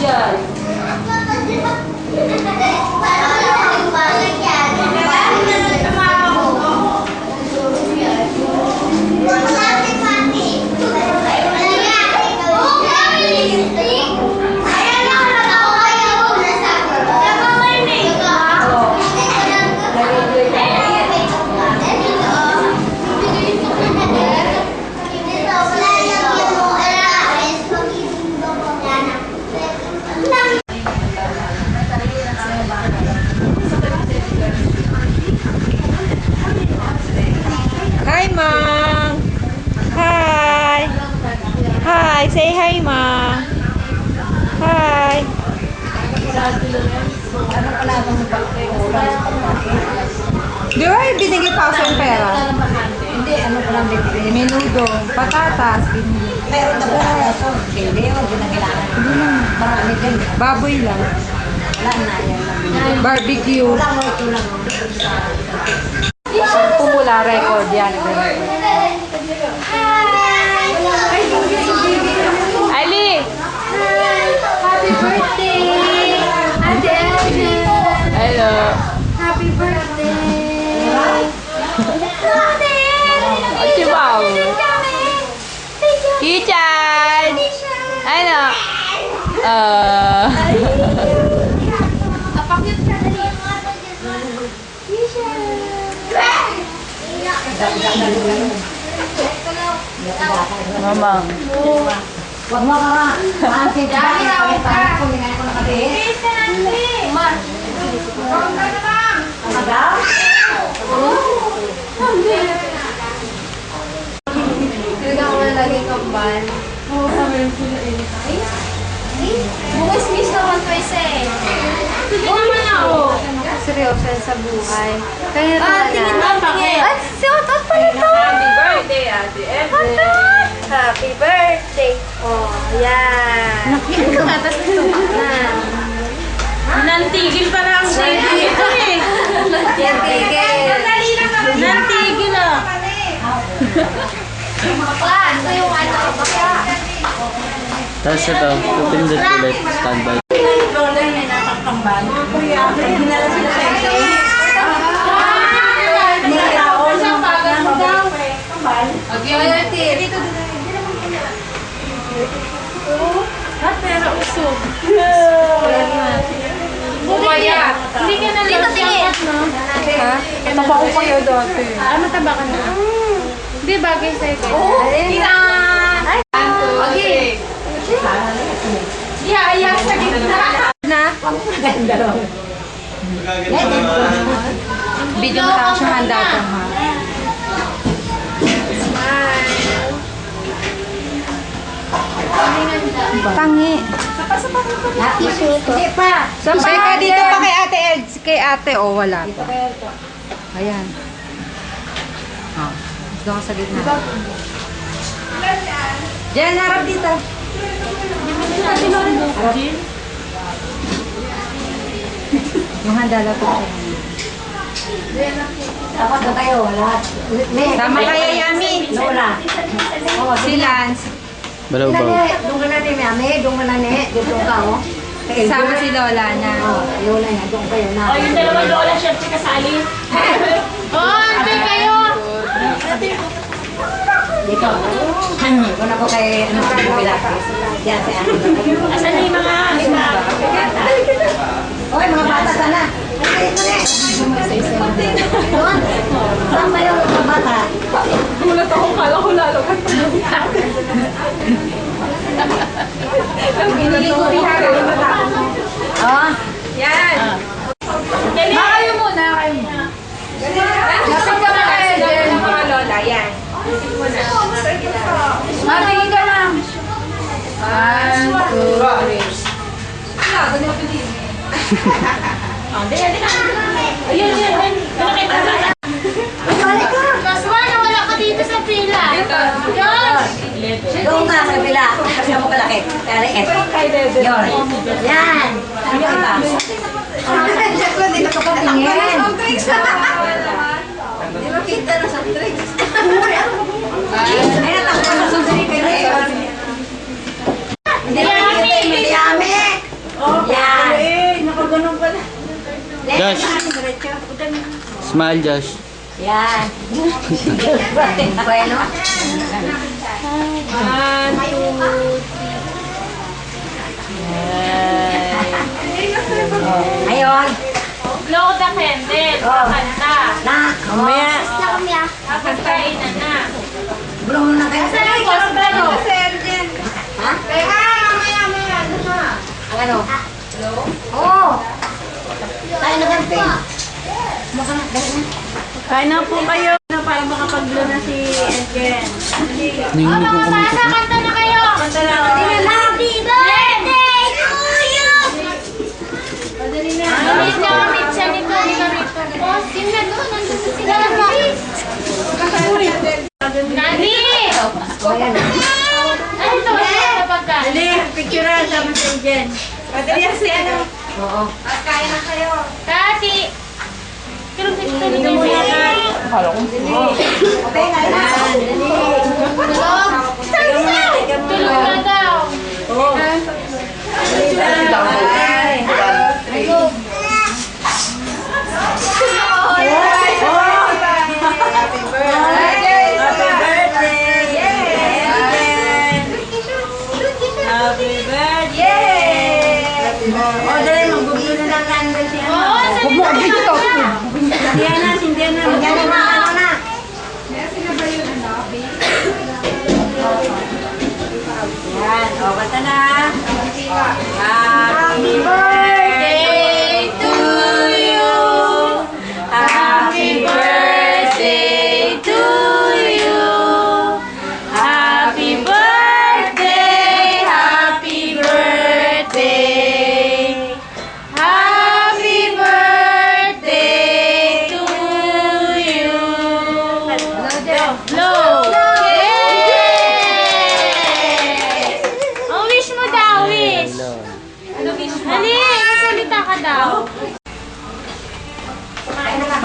dyan. Hi, Mom. Hi. Hi. Say hi, Mom. Hi. Di ba binigay pa ako sa pera? Hindi, ano ko lang bibili. Menudo, patatas, binigay. Meron na ba ito? Hindi, huwag na kailangan. Hindi na. Marami din. Baboy lang. Wala na yan lang. Barbecue. Wala mo ito lang. Pumula record yan. Ali! Happy birthday! Ate Elsa! Hello. Happy birthday! Ate Wow. Kichan! Ano? Apakit ka dali. Mamang. Huwag mo ka nga. Asin ka. Kami ko ng kape. Magaw? Talagang ako nalagay kambal. Oo, kami sila Bukis miss naman to isa eh. Oo naman ako. Seryoso yan sa buhay. Kaya tingin mo, tingin. Ay, si Otot pala to! Happy birthday, Ate Otot! Happy birthday! Oh, yan. Yan ka nga, tapos ito na. Nantigil pa na ang shade dito eh. Yan, tigil. Nantigil ah. Pa, ito yung ano. Tapos ito, pupindot ulit, standby. Roller na napakambal. Ginala sila sa ito. Nilalaon ng kambal. Dito. Pero usog. Bumaya. Hindi ka na lang tingin. Ha? Tapa ko kayo dati. Mataba ka na. Hindi, bagay sa'yo. Okay. Yeah, ayak sa gitna. Na? Ganda raw. Video mo lang siyang handa ito, ha? Tangi. Hindi pa. Sampay ka dito pa kay Ate Eds. Kay Ate, oh, wala pa. Ayan. Oh, doon ka sa gitna. Diyan, harap dito. Yung handa lang po siya. Dapat na kayo, lahat. Sama kaya Yami. Lola. Si Lance. Balaw-baw. Doon ka na ni Mami, doon ka na ni. Doon ka, oh. Sama si Lola na. Oh, Lola na, doon kayo na. Oh, yung dalawang lola, syempre kasali. Oh, ante kayo. Dito. Doon ako kay, ano, Pilates. Yan, si Ano. Asan na yung mga Oy, mga bata sana. Doon. Saan ba yung mga bata? Gulat ako, kala ko lalo ka. Oh. Yan. Kayo muna, kayo muna. Lapit ka na kayo dyan, mga lola. Yan. Matingin ka lang. 1, 2, 3. Ayun, yun, yun. Nakita na. Balik ka. Kaswa, nawala ka dito sa pila. Yan. Doon ka sa kabila. Kasi mo kalaki. Kaya Yun. Yan. Ano yung iba? Hindi na kapatingin. Hindi makita na sa tricks. Ay, natakot na sa tricks kayo. Hindi makita yung Miami. Josh. Smile, Josh. Yan. Bueno. 1, 2, 3. Ngayon. Blow the candle. Kakanta. Na. Mamaya. Tapos kainan na. Blow na kayo. Saan ang boss blow? Ha? Teka, mamaya. Ang ano? Oo. Tayo na campaign. Maka na. Dali na. Kain na po kayo para makapag-blow na si Edgen. Ningin ko kumita. Kanta na kayo. Kanta na. Happy birthday to you! Gamit na gamit siya nito. Oh, sim na doon. Nandun na sila. Nani! Ano ito? Sa pagkain? Dali, picture na sama si Edgen. Dali si ano. Oo. Kain na kayo. Kasi, tulog na ito. Hindi mo yan. Okay, ngayon na. Tulog na daw. Happy birthday! Happy birthday! Happy birthday! O, dali, mag-bublo na ng candle si ano. Oo, sa dito. Sindihan na. Yan na. Ano na? Yan, o, kanta na. Happy birthday to you. Happy birthday to you. Happy birthday, happy birthday. Happy birthday to you. Blow. Yay! Ang wish mo daw, wish. Dali, salita ka daw.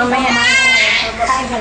Mamaya na. Tayo.